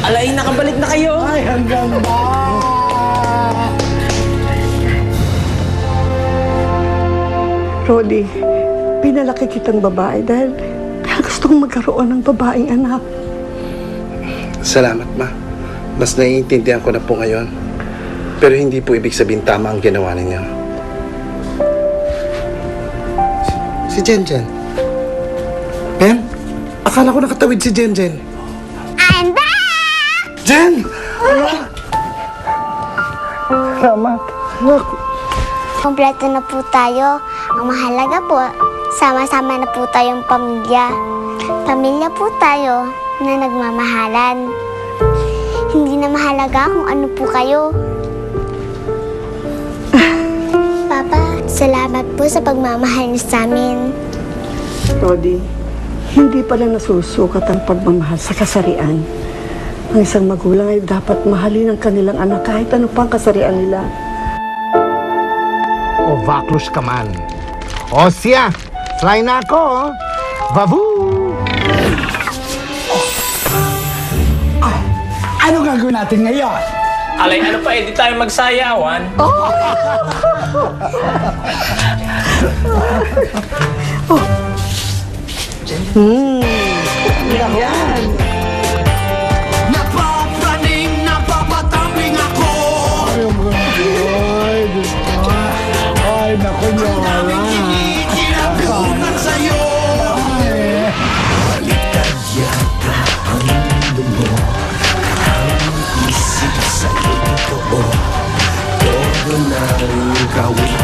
Alay, nakabalik na kayo. Ay, hanggang ba? Rodi, pinalaki kitang babae dahil gusto kong magkaroon ng babaeng anak. Salamat, Ma. Mas naiintindihan ko na po ngayon. Pero hindi po ibig sabihin tama ang ginawa ninyo. Si Jenjen. Pem, akala ko nakatawid si Jenjen. I'm back! Jen! Salamat. Kompleto na po tayo. Ang mahalaga po, sama-sama na po tayong pamilya. Pamilya po tayo na nagmamahalan. Hindi na mahalaga kung ano po kayo. Papa, salamat po sa pagmamahal niyo sa amin. Rodi, hindi pala nasusukat ang pagmamahal sa kasarian. Ang isang magulang ay dapat mahalin ang kanilang anak kahit ano pang kasarian nila. O, vaklus ka man. O siya, try na ako. Babu! Ano gagawin natin ngayon? Alay, ano pa, di tayo magsayawan. Yan. Napapraning, napapatambing ako. Ay, Diyos ko. Ay, naku niya. Kinagunan sa'yo. Baliktad yata ang mundo mo. Ang isip sa'yo totoo. Todo na rin gawin